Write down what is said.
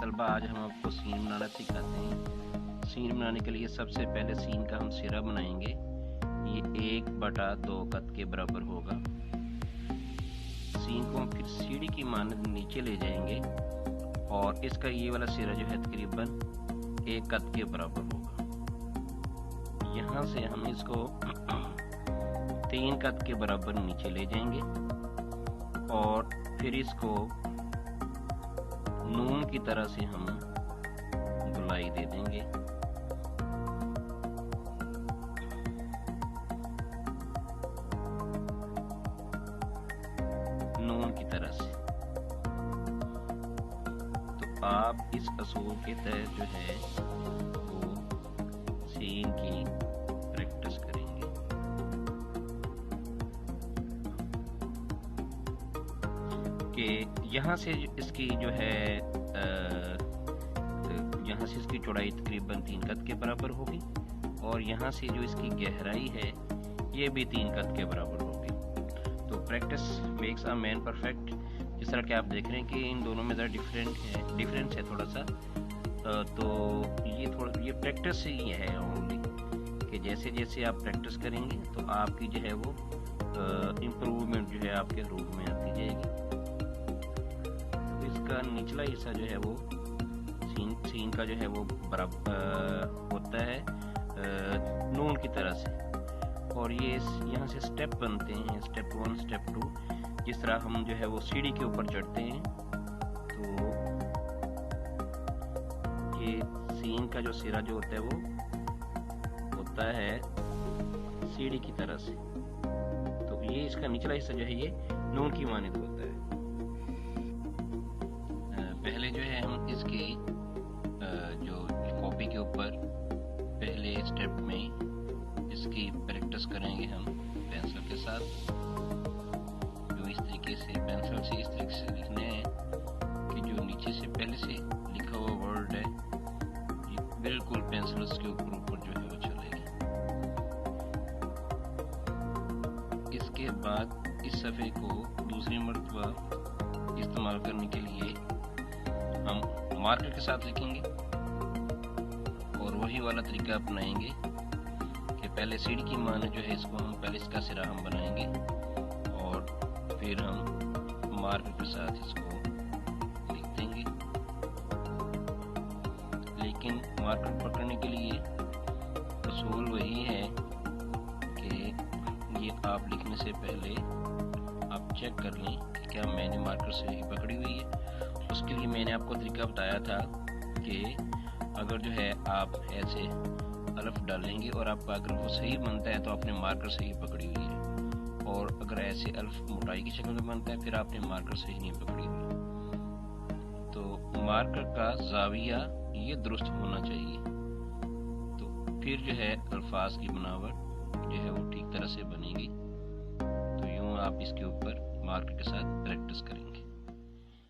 तलबा आज हम आपको सीन बनाना सिखाते हैं। सीन बनाने के लिए सबसे पहले सीन का हम सिरा बनाएंगे। ये 1/2 कद के बराबर होगा। सीन को हम फिर सीढ़ी की मानद नीचे ले जाएंगे और इसका ये वाला सिरा जो है तकरीबन 1 कद के बराबर होगा। यहाँ से हम इसको 3 कद के बराबर नीचे ले जाएंगे और फिर इसको नून की तरह से हम गोलाई दे देंगे। नून की तरह से। तो आप इस असूल के तहत जो है वो सीन की प्रैक्टिस करेंगे। कि यहाँ से इसकी जो है यहाँ से इसकी चौड़ाई तकरीबन 3 कद के बराबर होगी और यहाँ से जो इसकी गहराई है ये भी 3 कद के बराबर होगी। तो practice makes a man perfect. जिस तरह कि आप देख रहे हैं कि इन दोनों में ज़रा डिफरेंस है थोड़ा सा। तो ये प्रैक्टिस ही है ओनली कि जैसे जैसे आप प्रैक्टिस करेंगे तो आपकी जो है वो इम्प्रूवमेंट जो है आपके रूप में आती जाएगी। इसका निचला हिस्सा जो है वो सीन का जो है वो बराबर होता है नून की तरह से। और ये यहाँ से स्टेप बनते हैं, स्टेप 1 स्टेप 2। जिस तरह हम जो है वो सीढ़ी के ऊपर चढ़ते हैं तो ये सीन का जो सिरा जो होता है वो होता है सीढ़ी की तरह से। तो ये इसका निचला हिस्सा जो है ये नून की मानिंद होता है। पहले जो है हम इसकी जो कॉपी के ऊपर पहले स्टेप में इसकी प्रैक्टिस करेंगे हम पेंसिल के साथ। जो इस तरीके से पेंसिल से इस तरीके से लिखने हैं कि जो नीचे से पहले से लिखा हुआ वर्ड है ये बिल्कुल पेंसिल के ऊपर जो है वो चलेगी। इसके बाद इस सफ़े को दूसरी मरतबा इस्तेमाल करने के लिए हम मार्कर के साथ लिखेंगे और वही वाला तरीका अपनाएंगे कि पहले सीढ़ी की मान जो है इसको हम पहले इसका सिरा हम बनाएंगे और फिर हम मार्कर के साथ इसको लिख देंगे। लेकिन मार्कर पकड़ने के लिए असूल वही है कि ये आप लिखने से पहले आप चेक कर लें कि क्या मैंने मार्कर से ही पकड़ी हुई है। उसके लिए मैंने आपको तरीका बताया था कि अगर जो है आप ऐसे अल्फ डालेंगे और आपका अगर वो सही बनता है तो आपने मार्कर से ही पकड़ी हुई है, और अगर ऐसे अल्फ मोटाई की शक्ल में बनता है फिर आपने मार्कर से ही नहीं पकड़ी हुई। तो मार्कर का जाविया ये दुरुस्त होना चाहिए। तो फिर जो है अल्फाज की बनावट जो है वो ठीक तरह से बनेगी। तो यूँ आप इसके ऊपर मार्कर के साथ प्रैक्टिस करेंगे।